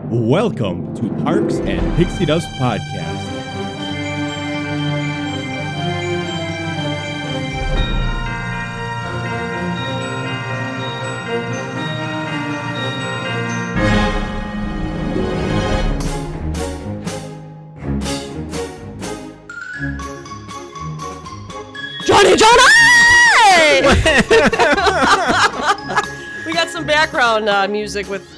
Welcome to Parks and Pixie Dust Podcast. Johnny! We got some background music with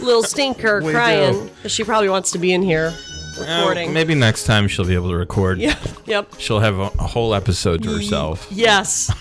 Lil Stinker crying. She probably wants to be in here recording. Maybe next time she'll be able to record. Yeah. Yep. She'll have a whole episode to herself. Yes.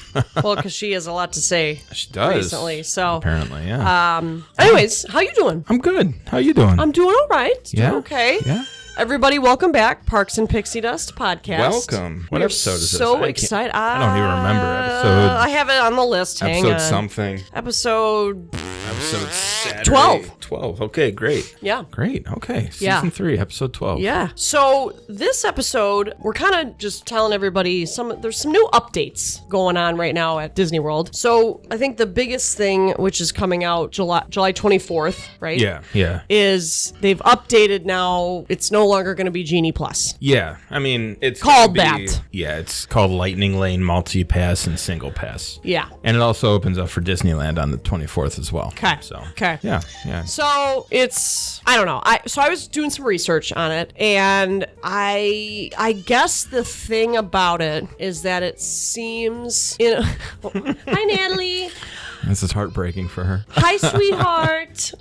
Well, because she has a lot to say. She does. Recently. So apparently, yeah. Anyways, how you doing? I'm good. How you doing? I'm doing all right. Yeah. Doing okay. Yeah. Everybody, welcome back. Parks and Pixie Dust Podcast. Welcome. What episode is this? So excited. I don't even remember episode. I have it on the list. Hang on. Episode something. Episode Saturday. 12. 12. Okay, great. Yeah. Great. Okay. Season 3, episode 12. Yeah. So this episode, we're kind of just telling everybody there's some new updates going on right now at Disney World. So I think the biggest thing, which is coming out July 24th, right? Yeah. Is they've updated now. It's no longer going to be Genie Plus. Yeah. I mean, it's called that. Yeah, it's called Lightning Lane Multi-Pass and Single Pass. Yeah. And it also opens up for Disneyland on the 24th as well. Okay. Okay. Yeah. So it's, I don't know. I was doing some research on it, and I guess the thing about it is that it seems, hi Natalie. This is heartbreaking for her. Hi sweetheart.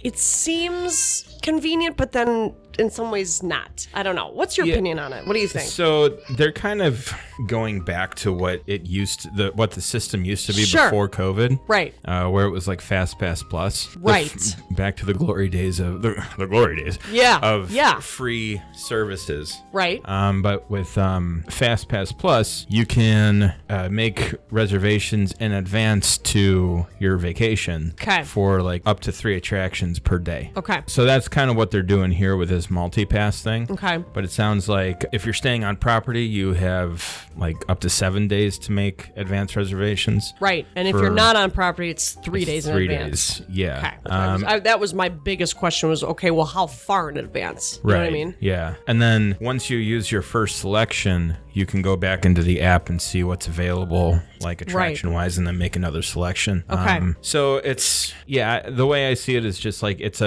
It seems convenient, but then in some ways not. I don't know. What's your opinion on it? What do you think? So they're kind of going back to what what the system used to be before COVID, right? Where it was like Fast Pass Plus, right? Back to the glory days of the glory days, of free services, right? But with Fast Pass Plus, you can make reservations in advance to your vacation, for like up to 3 attractions per day. Okay. So that's kind of what they're doing here with this multi-pass thing. Okay. But it sounds like if you're staying on property, you have like up to 7 days to make advance reservations. Right. And if you're not on property, it's 3 days in advance. 3 days. Yeah. Okay. That was my biggest question was, okay, well, how far in advance? You know what I mean? Yeah. And then once you use your first selection, you can go back into the app and see what's available, like attraction-wise, and then make another selection. Okay. So it's, the way I see it is just like it's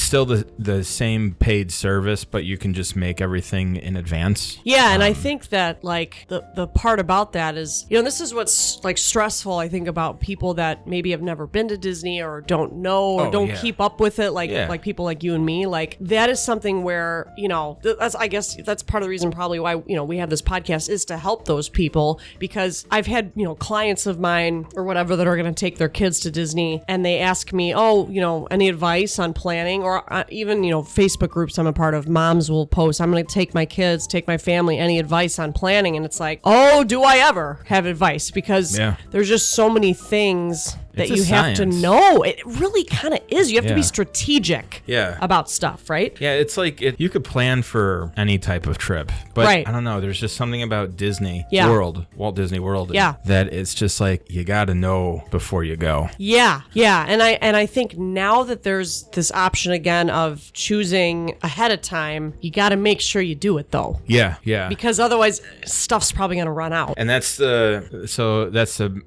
still the same paid service, but you can just make everything in advance. Yeah, and I think that like the part about that is, this is what's like stressful, I think, about people that maybe have never been to Disney or don't know or don't keep up with it, like people like you and me. Like that is something where, I guess that's part of the reason probably why, we have this podcast is to help those people, because I've had, clients of mine or whatever that are going to take their kids to Disney, and they ask me, any advice on planning, or even, Facebook groups I'm a part of, moms will post, I'm going to take my kids, take my family, any advice on planning? And it's like, oh, do I ever have advice? Because there's just so many things that you have to know. It really kind of is. You have to be strategic about stuff, right? Yeah, it's like you could plan for any type of trip, but I don't know. There's just something about Disney World, Walt Disney World, that it's just like you got to know before you go. Yeah. And I think now that there's this option again of choosing ahead of time, you got to make sure you do it though. Yeah. Because otherwise, stuff's probably going to run out. And that's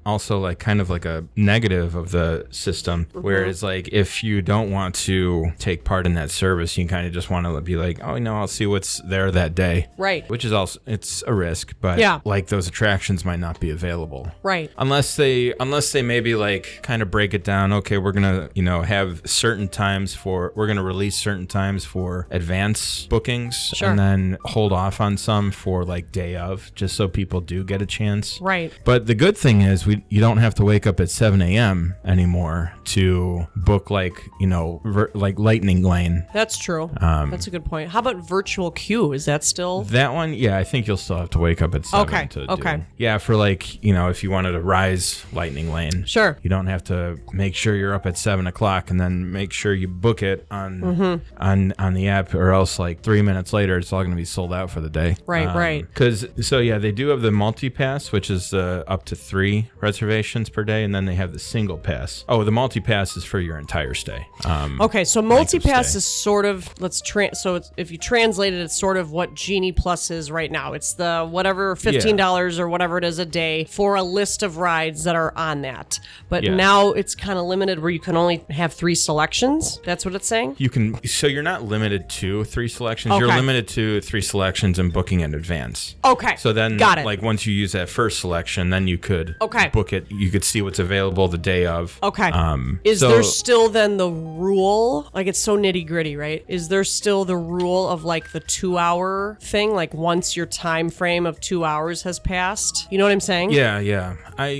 also like kind of like a negative of the system, whereas like if you don't want to take part in that service, you kind of just want to be like, oh no, I'll see what's there that day, right? Which is also, it's a risk, but like those attractions might not be available, right? Unless they maybe like kind of break it down. Okay, we're gonna have certain times we're gonna release certain times for advance bookings, and then hold off on some for like day of, just so people do get a chance, right? But the good thing is you don't have to wake up at 7 a.m. anymore to book like Lightning Lane. That's true. That's a good point. How about virtual queue? Is that still that one? Yeah, I think you'll still have to wake up at 7 to do. Yeah, for like if you wanted to rise Lightning Lane, you don't have to make sure you're up at 7 o'clock and then make sure you book it on the app, or else like 3 minutes later it's all going to be sold out for the day. Right. Because they do have the multi pass, which is up to 3 reservations per day, and then they have the single pass. Oh, the multi-pass is for your entire stay. Okay, so multi-pass is sort of, if you translate it, it's sort of what Genie Plus is right now. It's the whatever $15 or whatever it is a day for a list of rides that are on that. But now it's kind of limited where you can only have 3 selections. That's what it's saying? So you're not limited to 3 selections. Okay. You're limited to 3 selections and booking in advance. Okay. So then, got it. Like once you use that first selection, then you could book it. You could see what's available the day of. Okay. Is there still then the rule? Like it's so nitty gritty, right? Is there still the rule of like the 2-hour thing? Like once your time frame of 2 hours has passed? You know what I'm saying? Yeah.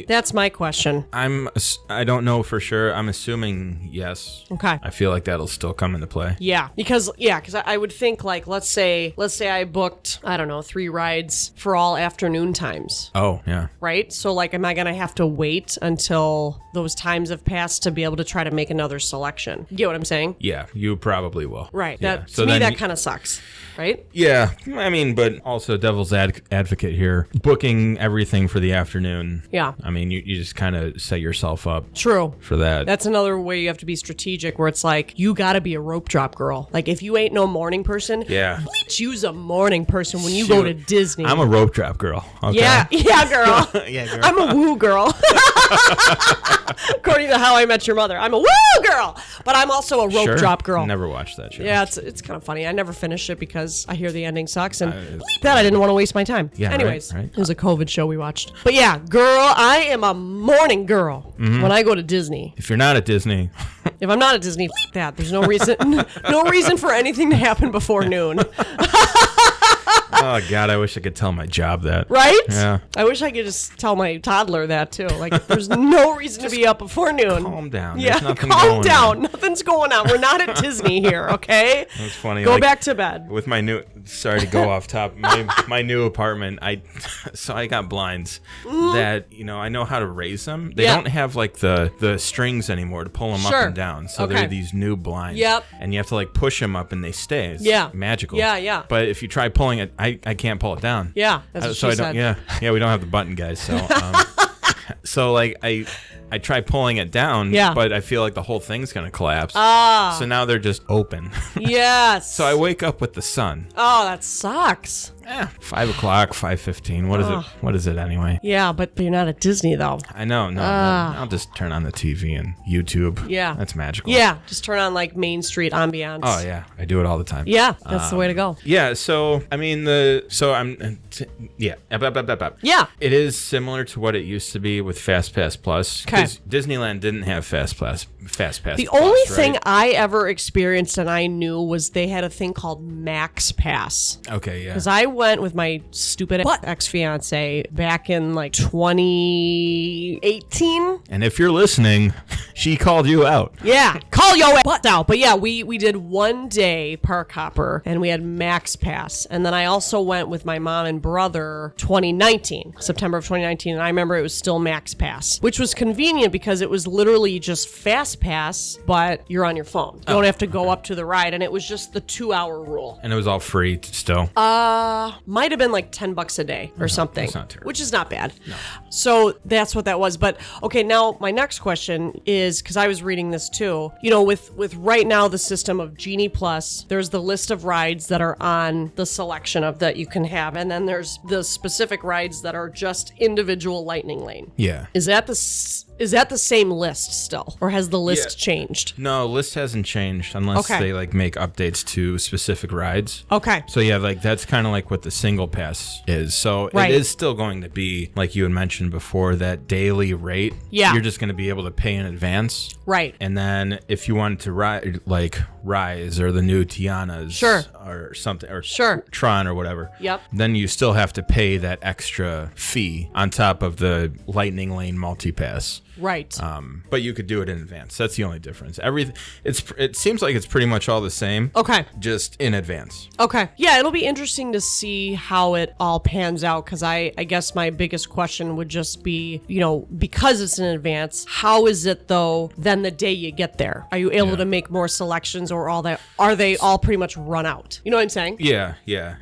That's my question. I don't know for sure. I'm assuming yes. Okay. I feel like that'll still come into play. Yeah, because I would think like let's say I booked, I don't know, 3 rides for all afternoon times. Oh, yeah. Right? So like am I going to have to wait until those times have passed to be able to try to make another selection? You get what I'm saying? Yeah, you probably will. Right. Yeah. To me that kind of sucks. Right? Yeah. I mean, but also devil's advocate here. Booking everything for the afternoon. Yeah. I mean, you just kind of set yourself up. True. For that. That's another way you have to be strategic where it's like, you got to be a rope drop girl. Like if you ain't no morning person, choose a morning person when you go to Disney. I'm a rope drop girl. Okay? Yeah, girl. Yeah, girl. I'm a woo girl. According to How I Met Your Mother, I'm a woo girl, but I'm also a rope drop girl. Never watched that show. Yeah, it's kind of funny. I never finished it because I hear the ending sucks, and that I didn't want to waste my time. Yeah. Anyways, right. It was a COVID show we watched. But yeah, girl, I am a morning girl when I go to Disney. If you're not at Disney, if I'm not at Disney, that there's no reason for anything to happen before noon. Oh, God, I wish I could tell my job that. Right? Yeah. I wish I could just tell my toddler that, too. Like, there's no reason to be up before noon. Calm down. Yeah, calm down. Nothing's going on. We're not at Disney here, okay? That's funny. Go back to bed. With my new... Sorry to go off top. My new apartment, I got blinds that, I know how to raise them. They don't have, like, the strings anymore to pull them up and down. So they're these new blinds. Yep. And you have to, like, push them up and they stay. It's magical. Yeah. But if you try pulling it, I can't pull it down. Yeah, that's what she said. Yeah, we don't have the button, guys. So, so like I try pulling it down, but I feel like the whole thing's gonna collapse. So now they're just open. Yes. So I wake up with the sun. Oh, that sucks. 5 o'clock, 5:15. What is it? What is it anyway? Yeah, but you're not at Disney though. I know. No, I'll just turn on the TV and YouTube. Yeah, that's magical. Yeah, just turn on like Main Street ambiance. Oh yeah, I do it all the time. Yeah, that's the way to go. Yeah. So I mean yeah. It is similar to what it used to be with Fast Pass Plus. Because Disneyland didn't have Fast Pass. The only thing I ever experienced and I knew was they had a thing called Max Pass. Okay, yeah. Because I went with my stupid ex-fiance back in like 2018. And if you're listening, she called you out. Yeah, call your butt out. But yeah, we did 1 day park hopper and we had Max Pass. And then I also went with my mom and brother 2019, September of 2019. And I remember it was still Max Pass, which was convenient because it was literally just Fast Pass, but you're on your phone. You don't have to go up to the ride. And it was just the 2-hour rule. And it was all free still? Might have been like $10 a day or something, that's not terrible. Which is not bad. No. So that's what that was. But okay, now my next question is, because I was reading this too, with right now the system of Genie Plus, there's the list of rides that are on the selection of that you can have. And then there's the specific rides that are just individual Lightning Lane. Yeah. Is that the same list still? Or has the list changed? No, list hasn't changed unless they like make updates to specific rides. Okay. So yeah, like that's kind of like what the single pass is. So it is still going to be, like you had mentioned before, that daily rate. Yeah. You're just going to be able to pay in advance. Right. And then if you wanted to ride like Rise or the new Tiana's or something, or Tron or whatever, then you still have to pay that extra fee on top of the Lightning Lane multi-pass. Right. But you could do it in advance. That's the only difference. It seems like it's pretty much all the same. Okay. Just in advance. Okay. Yeah, it'll be interesting to see how it all pans out, because I guess my biggest question would just be, because it's in advance, how is it though then the day you get there? Are you able to make more selections, or are they all pretty much run out? You know what I'm saying? Yeah.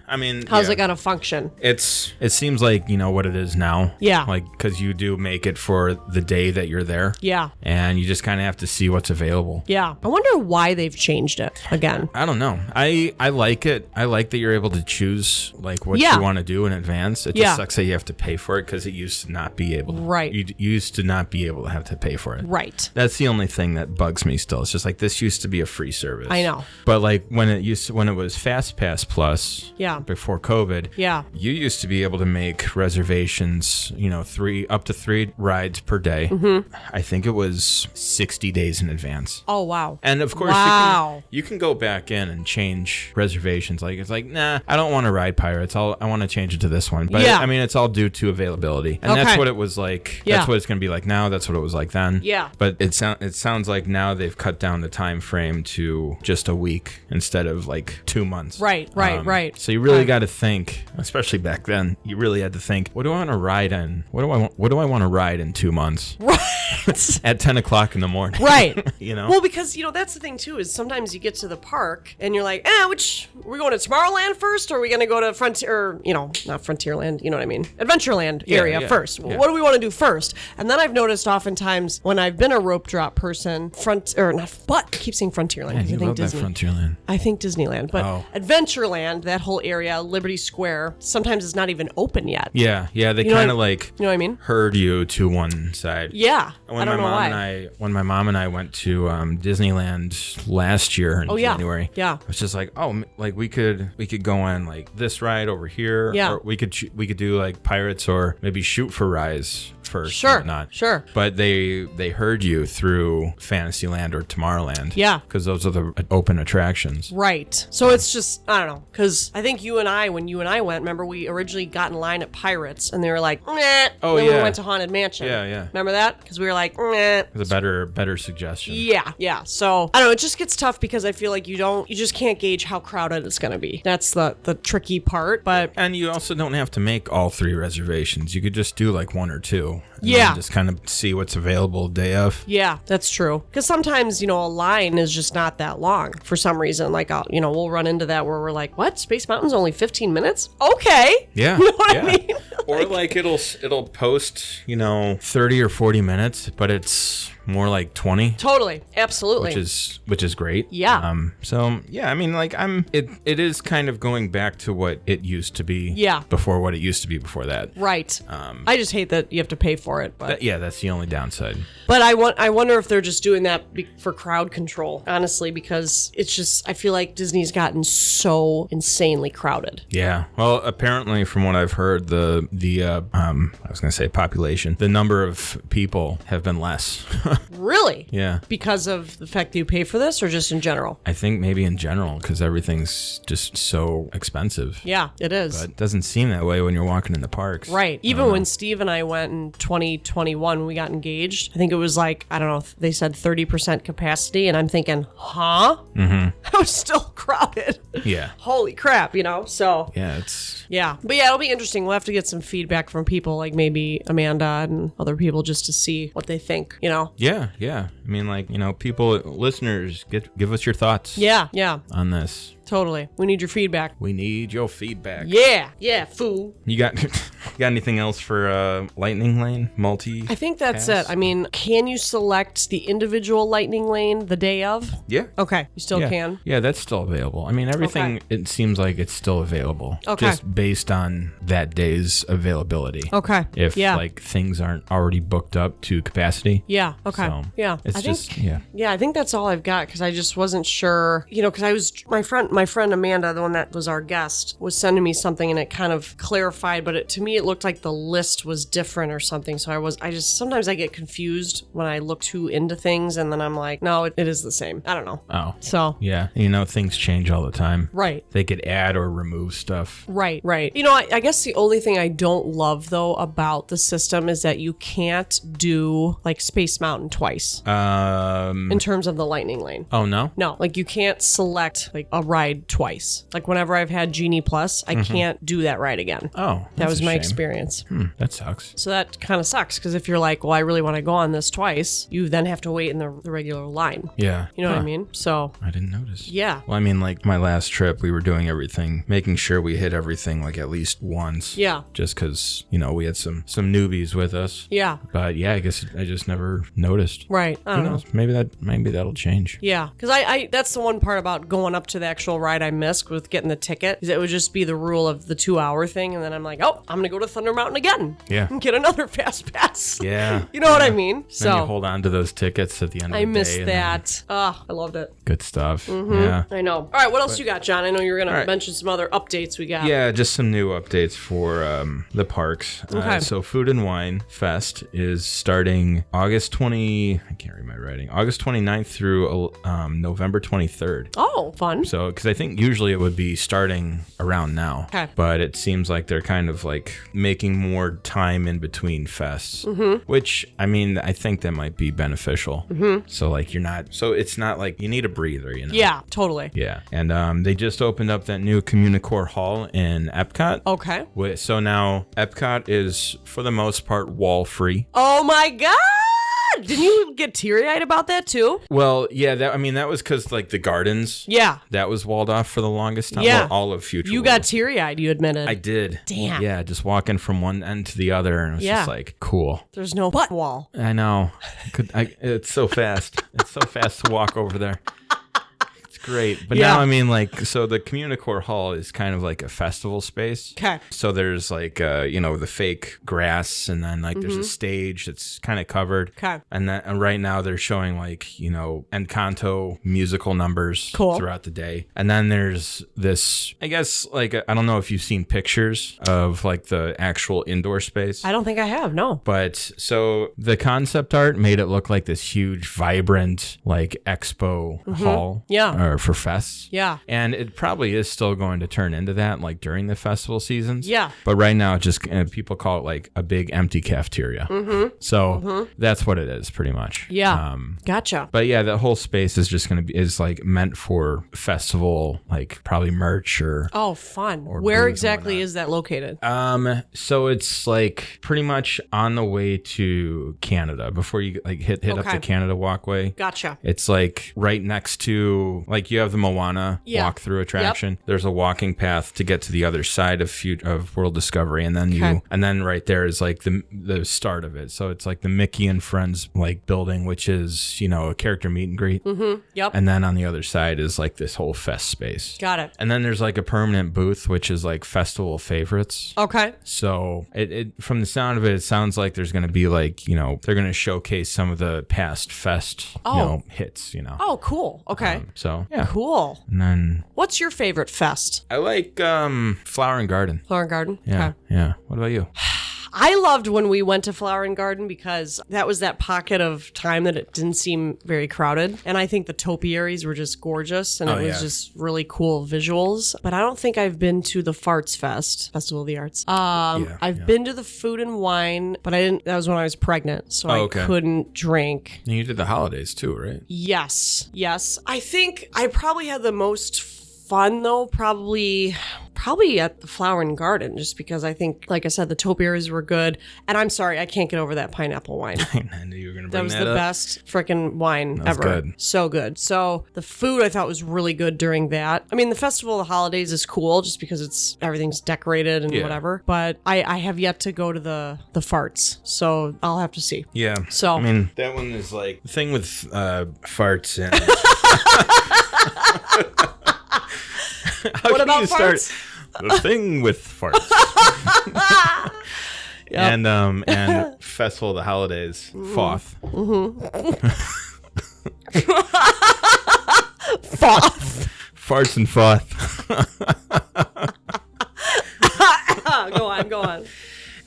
I mean, how's it gonna function? It seems like what it is now. Yeah. Like, because you do make it for the day that that you're there. Yeah. And you just kind of have to see what's available. Yeah. I wonder why they've changed it again. I don't know. I like it. I like that you're able to choose like what you want to do in advance. It just sucks that you have to pay for it because it used to not be able to. Right. You used to not be able to have to pay for it. Right. That's the only thing that bugs me still. It's just like this used to be a free service. I know. But like when it was FastPass Plus before COVID, you used to be able to make reservations, up to 3 rides per day. Mm-hmm. I think it was 60 days in advance. Oh, wow. And of course, you can go back in and change reservations. Like, it's like, nah, I don't want to ride Pirates. I want to change it to this one. But I mean, it's all due to availability. And that's what it was like. That's what it's going to be like now. That's what it was like then. Yeah. But it sounds like now they've cut down the time frame to just a week instead of like 2 months. Right. So you really got to think, especially back then, you really had to think, what do I want to ride in? What do I want to ride in 2 months? Right. At 10 o'clock in the morning. Right. Well, because, that's the thing too, is sometimes you get to the park and you're like, we're going to Tomorrowland first, or are we going to go to Frontier, not Frontierland, you know what I mean? Adventureland area first. Yeah. What do we want to do first? And then I've noticed oftentimes when I've been a rope drop person, I keep saying Frontierland. Yeah, I think love Disney. That Frontierland. I think Disneyland, but Adventureland, that whole area, Liberty Square, sometimes it's not even open yet. Yeah, they kind of like, you know what I mean? herd you to one side. Yeah. When my mom and I went to Disneyland last year in January, it was just like, we could go on like this ride over here, or we could do like Pirates or maybe Shoot for Rise first. Sure. But they herd you through Fantasyland or Tomorrowland. Yeah. Because those are the open attractions. Right. So it's just, I don't know. Because I think when you and I went, remember we originally got in line at Pirates and they were like, nah. Oh, then yeah. we went to Haunted Mansion. Yeah. Remember that? Because we were like, nah. It was a better suggestion. Yeah. So, I don't know. It just gets tough because I feel like you just can't gauge how crowded it's going to be. That's the tricky part. But and you also don't have to make all 3 reservations. You could just do like 1 or 2. Yeah. Just kind of see what's available day of. Yeah, that's true. Because sometimes, a line is just not that long for some reason. Like, we'll run into that where we're like, what? Space Mountain's only 15 minutes? Okay. Yeah. You know what I mean? Or like it'll post, 30 or 40 minutes, but it's more like 20. Totally. Absolutely. Which is great. Yeah. So yeah, I mean, like it is kind of going back to what it used to be. Yeah. Before what it used to be before that. Right. I just hate that you have to pay for it. But that's the only downside. But I wonder if they're just doing that for crowd control, honestly, because it's just, I feel like Disney's gotten so insanely crowded. Yeah. Well, apparently from what I've heard, the I was going to say population, the number of people have been less. Really? Yeah. Because of the fact that you pay for this, or just in general? I think maybe in general, because everything's just so expensive. Yeah, it is. But it doesn't seem that way when you're walking in the parks. Right. Even when Steve and I went in 2021, when we got engaged, I think it was like, I don't know, they said 30% capacity, and I'm thinking, huh? Mm-hmm. I was still crowded. Yeah. Holy crap, So. Yeah, it's... Yeah. But yeah, it'll be interesting. We'll have to get some feedback from people like maybe Amanda and other people just to see what they think, Yeah. I mean, like, people, listeners, give us your thoughts. Yeah. On this. Totally. We need your feedback. We need your feedback. Yeah, fool. You got anything else for Lightning Lane? I think that's it. I mean, can you select the individual Lightning Lane the day of? Yeah. Okay. You still can? Yeah, that's still available. I mean, everything, it seems like it's still available. Okay. Just based on that day's availability. Okay. If, like, things aren't already booked up to capacity. Yeah. Okay. So, yeah. Yeah, I think that's all I've got because I just wasn't sure, because my friend Amanda, the one that was our guest, was sending me something and it kind of clarified, but to me it looked like the list was different or something. So sometimes I get confused when I look too into things and then I'm like, no, it is the same. I don't know. Oh. So. Yeah. Things change all the time. Right. They could add or remove stuff. Right. I guess the only thing I don't love though about the system is that you can't do like Space Mountain twice. In terms of the Lightning Lane. Oh, no? No, like you can't select like a ride ride twice. Like whenever I've had Genie Plus, I can't do that ride again. Oh, that was my experience. That sucks. So that kind of sucks because if you're like, well, I really want to go on this twice, you then have to wait in the regular line. Yeah. You know what I mean? So I didn't notice. Yeah. Well, I mean, like my last trip, we were doing everything, making sure we hit everything like at least once. Yeah. Just because, we had some newbies with us. Yeah. But yeah, I guess I just never noticed. Right. I don't know. Maybe that'll change. Yeah. Because I that's the one part about going up to the actual ride I missed with getting the ticket. Is it would just be the rule of the 2-hour thing. And then I'm like, oh, I'm going to go to Thunder Mountain again. Yeah. And get another fast pass. Yeah. You know what I mean? So then you hold on to those tickets at the end of the day. I missed that. Oh, I loved it. Good stuff. Mm-hmm. Yeah. I know. All right. What else you got, John? I know you were going to mention some other updates we got. Yeah, just some new updates for the parks. Okay. So Food and Wine Fest is starting August 29th through November 23rd. Oh, fun. So, because I think usually it would be starting around now. Okay. But it seems like they're kind of like making more time in between fests, which, I mean, I think that might be beneficial. So, like, it's not like you need a breather, Yeah, totally. Yeah. And they just opened up that new Communicore Hall in Epcot. Okay. So now Epcot is, for the most part, wall free. Oh my God! Didn't you get teary-eyed about that too? Well, yeah, that was because like the gardens. Yeah. That was walled off for the longest time. Yeah. Well, all of Future You World. got teary-eyed, you admitted. I did. Damn. Yeah, just walking from one end to the other, and it was just like, cool. There's no butt wall. I know. It's so fast. It's so fast to walk over there. Great. But now, I mean, like, so the Communicore Hall is kind of like a festival space. Okay. So there's like, the fake grass, and then like there's a stage that's kind of covered. Okay. And right now they're showing like, Encanto musical numbers throughout the day. And then there's this, I guess, like, I don't know if you've seen pictures of like the actual indoor space. I don't think I have, no. But so the concept art made it look like this huge, vibrant, like expo hall. Yeah. For fests. Yeah. And it probably is still going to turn into that like during the festival seasons. Yeah. But right now, it just people call it like a big empty cafeteria. So that's what it is pretty much. Yeah. Gotcha. But yeah, the whole space is just going to be like meant for festival, like probably merch or. Oh, fun. Where exactly is that located? So it's like pretty much on the way to Canada before you like hit up the Canada walkway. Gotcha. It's like right next to like you have the Moana walk-through attraction. Yep. There's a walking path to get to the other side of World Discovery, and then then right there is like the start of it. So it's like the Mickey and Friends like building, which is a character meet and greet. Yep. And then on the other side is like this whole fest space. Got it. And then there's like a permanent booth, which is like festival favorites. Okay. So it from the sound of it, it sounds like there's going to be like they're going to showcase some of the past fest hits. Oh, cool. Okay. So yeah, cool. And then what's your favorite fest? I like Flower and Garden. Flower and Garden. Yeah, okay. Yeah. What about you? I loved when we went to Flower and Garden because that was that pocket of time that it didn't seem very crowded. And I think the topiaries were just gorgeous and it was just really cool visuals. But I don't think I've been to the Farts Fest, Festival of the Arts. I've been to the Food and Wine, but that was when I was pregnant. So I couldn't drink. And you did the holidays too, right? Yes. I think I probably had the most fun though, probably at the Flower and Garden, just because I think, like I said, the topiaries were good. And I'm sorry, I can't get over that pineapple wine. I knew you were going to bring that up. That was the best freaking wine ever. Good. So good. So the food I thought was really good during that. I mean, the Festival of the Holidays is cool just because everything's decorated and whatever. But I have yet to go to the farts, so I'll have to see. Yeah. So I mean, that one is like the thing with farts and. What about farts? The thing with farts. Yep. And Festival of the Holidays, Foth. Foth. Farts and Foth. Go on.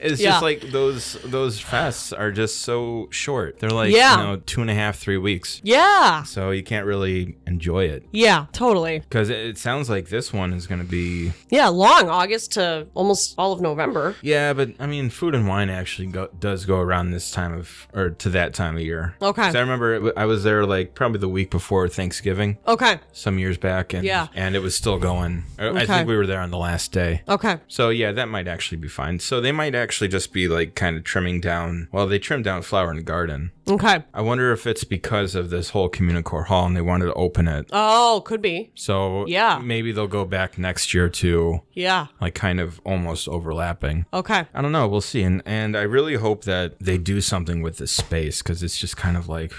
It's just like those fests are just so short. They're like, 2.5, 3 weeks. Yeah. So you can't really enjoy it. Yeah, totally. Because it sounds like this one is going to be... Yeah, long. August to almost all of November. Yeah, but I mean, Food and Wine actually does go around this time to that time of year. Okay. So I remember I was there like probably the week before Thanksgiving. Okay. Some years back. And it was still going. Okay. I think we were there on the last day. Okay. So yeah, that might actually be fine. So they might actually just be like kind of trimming down. Well, they trimmed down Flower in the Garden. Okay. I wonder if it's because of this whole Communicore Hall and they wanted to open it. Oh, could be. So maybe they'll go back next year too. Yeah. Like kind of almost overlapping. Okay. I don't know. We'll see. And I really hope that they do something with this space because it's just kind of like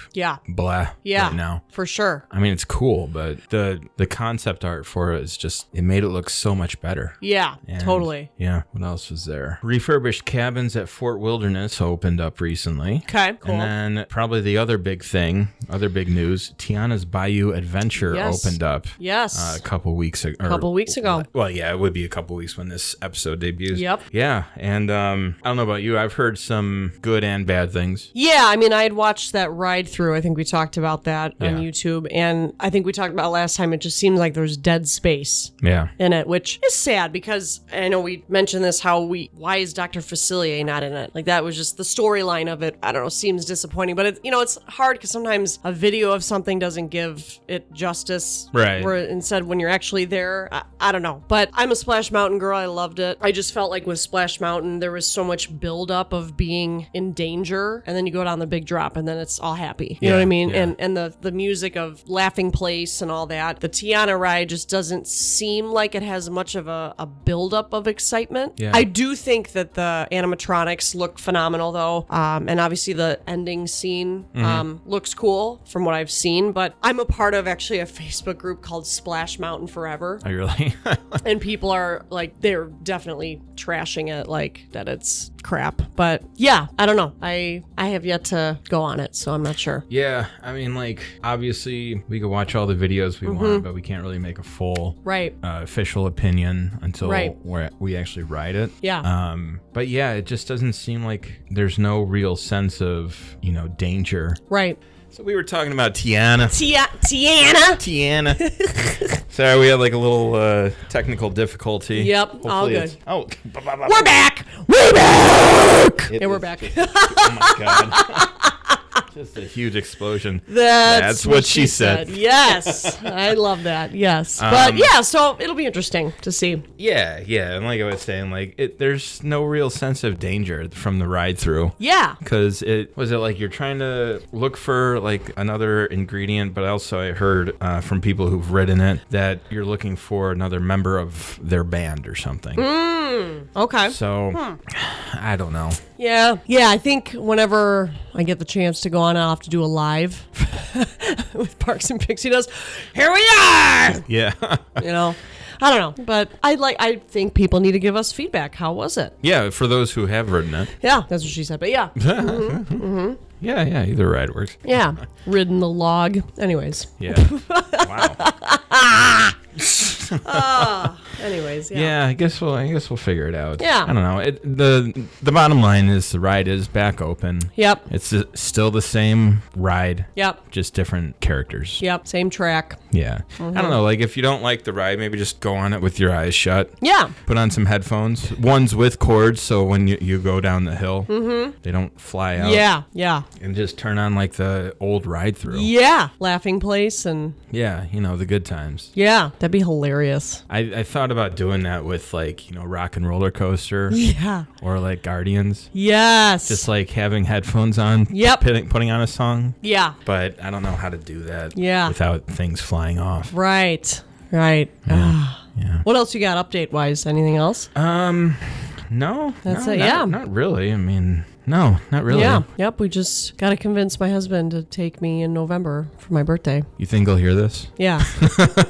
blah right now. For sure. I mean, it's cool, but the concept art for it is just, it made it look so much better. Yeah, totally. Yeah. What else was there? Refurbished cabins at Fort Wilderness opened up recently. Okay, cool. And then probably the other big news, Tiana's Bayou Adventure opened up. Yes. A couple weeks ago. Well, yeah, it would be a couple weeks when this episode debuts. Yep. Yeah. And I don't know about you. I've heard some good and bad things. Yeah, I mean, I had watched that ride through. I think we talked about that on YouTube. And I think we talked about last time, it just seemed like there's dead space in it, which is sad because I know we mentioned this, why is Dr. Facilier not in it? Like that was just the storyline of it. I don't know, seems disappointing, but it's hard because sometimes a video of something doesn't give it justice. Right. Where instead when you're actually there, I don't know. But I'm a Splash Mountain girl. I loved it. I just felt like with Splash Mountain, there was so much buildup of being in danger. And then you go down the big drop and then it's all happy. You know what I mean? Yeah. And the music of Laughing Place and all that. The Tiana ride just doesn't seem like it has much of a buildup of excitement. Yeah. I do think that the animatronics look phenomenal though. And obviously the ending scene looks cool from what I've seen. But I'm a part of actually a Facebook group called Splash Mountain Forever. Oh, really? And people are like, they're definitely trashing it, like that it's crap. But yeah, I don't know. I have yet to go on it, so I'm not sure. Yeah, I mean, like, obviously we could watch all the videos we want, but we can't really make a full official opinion until we actually ride it. Yeah. But yeah, it just doesn't seem like there's no real sense of, danger. Right. So we were talking about Tiana. Tiana. Sorry, we had like a little technical difficulty. Yep, Hopefully all good. We're back! We're back! Yeah, we're back. Oh my God. Just a huge explosion. That's what she said. Yes. I love that. Yes. But yeah, so it'll be interesting to see. Yeah. And like I was saying, like there's no real sense of danger from the ride through. Yeah. Because it like you're trying to look for like another ingredient, but also I heard from people who've ridden it that you're looking for another member of their band or something. Okay. So I don't know. Yeah. I think whenever I get the chance to go on, I'll have to do a live with Parks and Pixie Dust. Here we are. Yeah. I don't know, but I think people need to give us feedback. How was it? Yeah, for those who have ridden it. Yeah, that's what she said. But yeah. Yeah, either ride works. Yeah, ridden the log. Anyways. Yeah. Wow. Anyways, yeah. I guess we'll figure it out. Yeah. I don't know. The bottom line is the ride is back open. Yep. It's still the same ride. Yep. Just different characters. Yep. Same track. Yeah. I don't know. Like if you don't like the ride, maybe just go on it with your eyes shut. Yeah. Put on some headphones. Ones with cords, so when you go down the hill, they don't fly out. Yeah. And just turn on like the old ride through. Yeah. Laughing Place and. Yeah. The good times. Yeah. That'd be hilarious. I thought about doing that with like, Rock and Roller Coaster. Yeah. Or like Guardians. Yes. Just like having headphones on. Yep. Putting on a song. Yeah. But I don't know how to do that. Yeah. Without things flying off. Right. Yeah. What else you got update wise? Anything else? No. That's it. Yeah. Not really. I mean, No, not really. Yeah. Yep. We just got to convince my husband to take me in November for my birthday. You think he'll hear this? Yeah.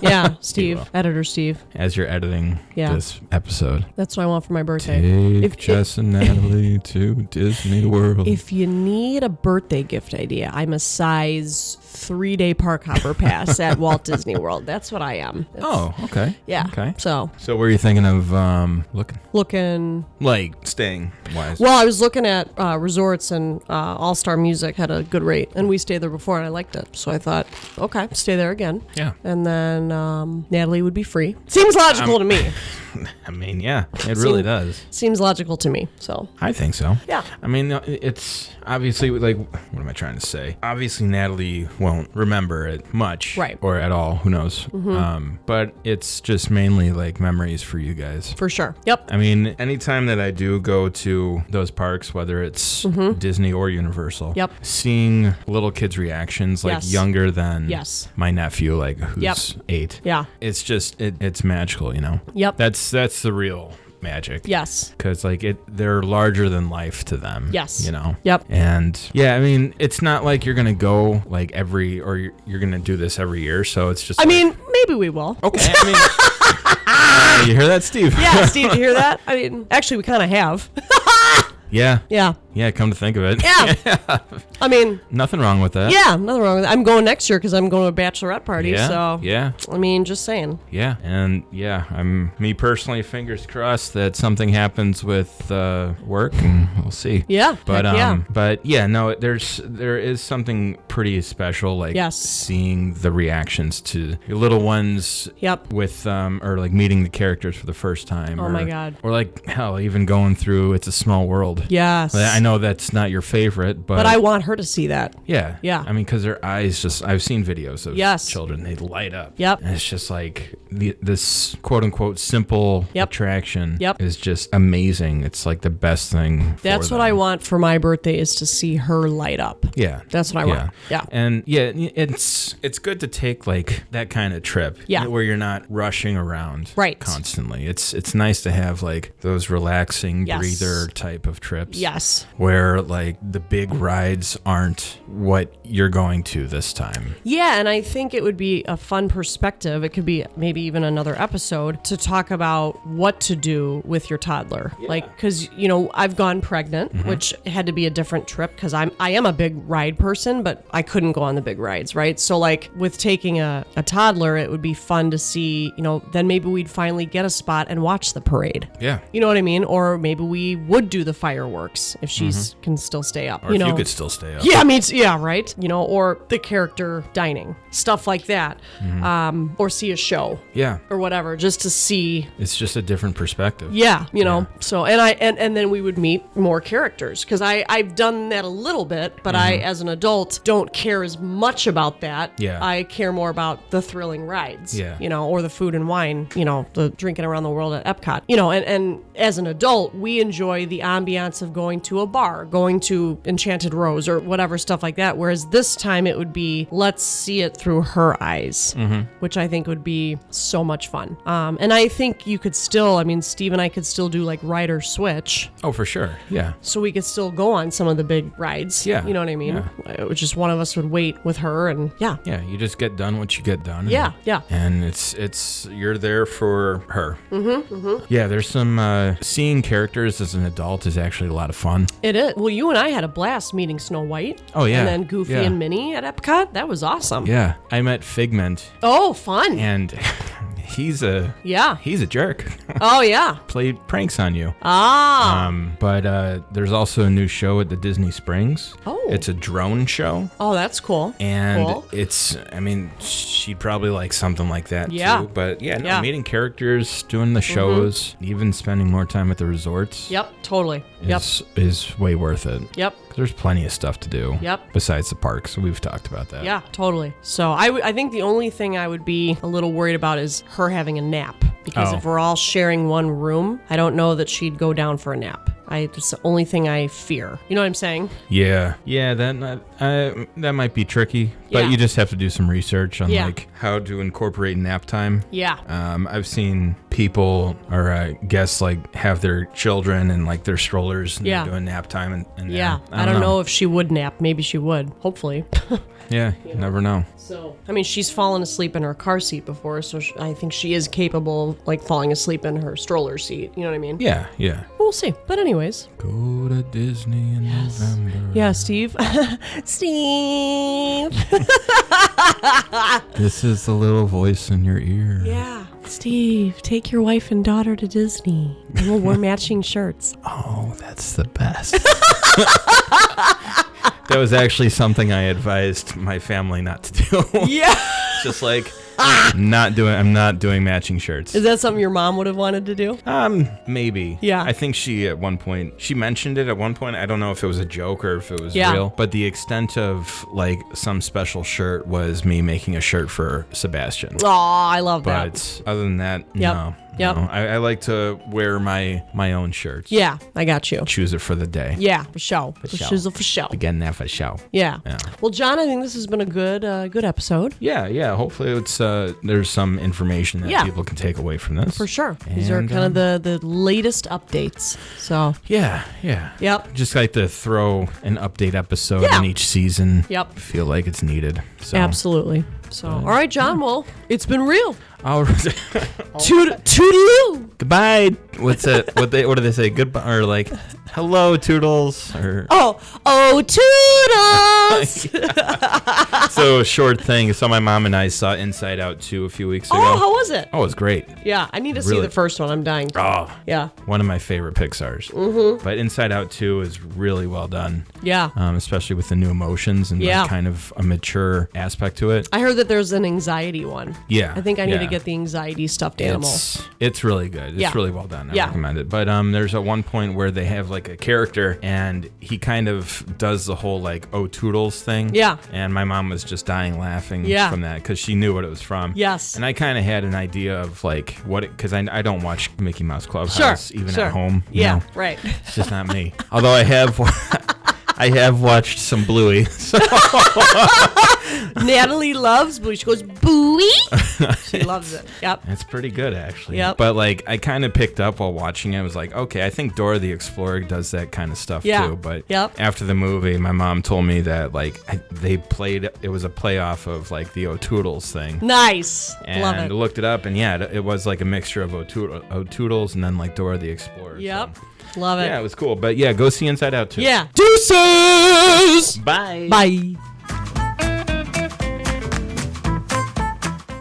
Yeah. Steve, editor Steve. As you're editing this episode. That's what I want for my birthday. Take Jess and Natalie to Disney World. If you need a birthday gift idea, I'm a size 3-day park hopper pass at Walt Disney World. That's what I am. Okay. Yeah. Okay. So were you thinking of looking like staying wise? Well, I was looking at resorts, and All Star Music had a good rate, and we stayed there before, and I liked it. So I thought, okay, stay there again. Yeah. And then Natalie would be free. Seems logical to me. I mean, yeah, it really does. Seems logical to me. So I think so. Yeah. I mean, it's obviously like, what am I trying to say? Obviously, Natalie won't remember it much, right, or at all. Who knows? Mm-hmm. But it's just mainly like memories for you guys. For sure. Yep. I mean, anytime that I do go to those parks, whether it's Disney or Universal, seeing little kids' reactions, like younger than my nephew, like who's 8. Yeah. It's just it's magical, you know. Yep. That's the real magic. Yes. Because like they're larger than life to them. Yes. You know. Yep. And yeah, I mean, it's not like you're gonna go like you're gonna do this every year. So it's just. I mean, maybe we will. Okay. I mean, you hear that, Steve? Yeah, Steve, you hear that? I mean, actually, we kind of have. Yeah. Yeah. Yeah, come to think of it. Yeah. I mean, nothing wrong with that. Yeah, nothing wrong with it. I'm going next year because I'm going to a bachelorette party. Yeah. So, yeah. I mean, just saying. Yeah. And yeah, me personally, fingers crossed that something happens with work, and we'll see. Yeah. But yeah, no, there is something pretty special, like seeing the reactions to your little ones. Yep. With or like meeting the characters for the first time. Oh my God. Or like hell, even going through It's a Small World. Yes. I know that's not your favorite, but I want her to see that. Yeah. Yeah. I mean, because their eyes I've seen videos of children, they light up. Yep. And it's just like this quote unquote simple attraction is just amazing. It's like the best thing. That's what I want for my birthday, is to see her light up. Yeah. That's what I want. Yeah. And yeah, it's good to take like that kind of trip. Yeah. Where you're not rushing around constantly. It's nice to have like those relaxing breather type of trips. Yes. Where like the big rides aren't what you're going to this time. Yeah, and I think it would be a fun perspective. It could be maybe even another episode to talk about what to do with your toddler. Yeah. Like, because, you know, I've gone pregnant, which had to be a different trip because I am a big ride person, but I couldn't go on the big rides, right? So like with taking a toddler, it would be fun to see, you know, then maybe we'd finally get a spot and watch the parade. Yeah. You know what I mean? Or maybe we would do the fireworks if she can still stay up. Or if you could still stay up. Yeah, I mean, yeah, right? You know, or the character dining, stuff like that. Or see a show. Yeah. Or whatever, just to see. It's just a different perspective. Yeah, you know. So, and then we would meet more characters, because I've done that a little bit, but I, as an adult, don't care as much about that. Yeah. I care more about the thrilling rides. Yeah. You know, or the food and wine, you know, the drinking around the world at Epcot. You know, and as an adult, we enjoy the ambiance of going to a bar, going to Enchanted Rose or whatever, stuff like that. Whereas this time it would be, let's see it through her eyes, which I think would be so much fun. And I think you could still, I mean, Steve and I could still do like ride or switch. Oh, for sure. Yeah. So we could still go on some of the big rides. Yeah. You know what I mean? Yeah. Just one of us would wait with her, and yeah. Yeah. You just get done what you get done. Yeah. Yeah. And it's you're there for her. Yeah. There's some seeing characters as an adult is actually a lot of fun. It is. Well, you and I had a blast meeting Snow White. Oh, yeah. And then Goofy and Minnie at Epcot. That was awesome. Yeah. I met Figment. Oh, fun. And he's a jerk. Oh, yeah. Played pranks on you. Ah. But there's also a new show at the Disney Springs. Oh. It's a drone show. Oh, that's cool. And it's, I mean, she'd probably like something like that too. But yeah, meeting characters, doing the shows, even spending more time at the resorts. Yep, totally. Is way worth it. Yep. There's plenty of stuff to do. Yep. Besides the parks. We've talked about that. Yeah, totally. So I think the only thing I would be a little worried about is her having a nap. Because if we're all sharing one room, I don't know that she'd go down for a nap. It's the only thing I fear. You know what I'm saying? Yeah. That might be tricky, but you just have to do some research on like how to incorporate nap time. Yeah. I've seen people or guests like have their children and like their strollers and they're doing nap time and I don't know if she would nap. Maybe she would. Hopefully. Yeah, you never know. So, I mean, she's fallen asleep in her car seat before, so I think she is capable of, like, falling asleep in her stroller seat. You know what I mean? Yeah. We'll see. But anyways. Go to Disney in November. Yeah, Steve. Steve. This is the little voice in your ear. Yeah. Steve, take your wife and daughter to Disney, and we'll wear matching shirts. Oh, that's the best. That was actually something I advised my family not to do. Yeah. Just like, I'm not doing matching shirts. Is that something your mom would have wanted to do? Maybe. Yeah. I think she mentioned it at one point. I don't know if it was a joke or if it was real. But the extent of like some special shirt was me making a shirt for Sebastian. Oh, I love that. But other than that, no. Yep. No. I like to wear my own shirts. Yeah, I got you. Choose it for the day. Yeah, for show. For show. Again, that for show. Yeah. Well, John, I think this has been a good episode. Yeah. Hopefully, it's there's some information that people can take away from this. For sure. These are kind of the latest updates. So. Yeah. Yep. Just like to throw an update episode in each season. Yep. I feel like it's needed. So. Absolutely. So, all right, John. Well, it's been real. All right. Toodaloo. Goodbye. What's it? What do they say? Goodbye or like hello, Toodles? Or Toodles. So short thing. So my mom and I saw Inside Out 2 a few weeks ago. Oh, how was it? Oh, it was great. Yeah, I need to see the first one. I'm dying to. Oh, yeah. One of my favorite Pixar's. Mm-hmm. But Inside Out 2 is really well done. Yeah. Especially with the new emotions and like kind of a mature aspect to it. I heard that there's an anxiety one. Yeah. I think I need to get the anxiety stuffed animal. It's really good. It's really well done. I recommend it. But there's at one point where they have like a character and he kind of does the whole like "oh Toodles" thing. Yeah. And my mom was just dying laughing from that because she knew what it was from. Yes. And I kind of had an idea of like what it, because I don't watch Mickey Mouse Clubhouse even at home. You know? Right. It's just not me. Although I have watched some Bluey. So. Natalie loves Bluey. She goes, Bluey? She loves it. Yep. It's pretty good, actually. Yep. But, like, I kind of picked up while watching it. I was like, okay, I think Dora the Explorer does that kind of stuff, too. But after the movie, my mom told me that, like, it was a playoff of, like, the O'Toodles thing. Nice. And love I looked it up, and it was, like, a mixture of O'Toodles and then, like, Dora the Explorer. Yep. So. Love it. Yeah, it was cool. But, yeah, go see Inside Out, too. Yeah. Deuces! Bye. Bye.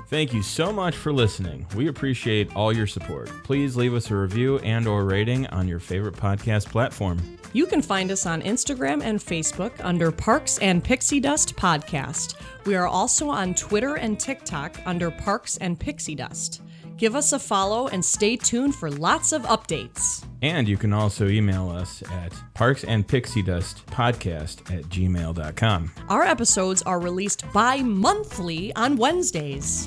Thank you so much for listening. We appreciate all your support. Please leave us a review and/or rating on your favorite podcast platform. You can find us on Instagram and Facebook under Parks and Pixie Dust Podcast. We are also on Twitter and TikTok under Parks and Pixie Dust. Give us a follow and stay tuned for lots of updates. And you can also email us at parksandpixiedustpodcast@gmail.com. Our episodes are released bi-monthly on Wednesdays.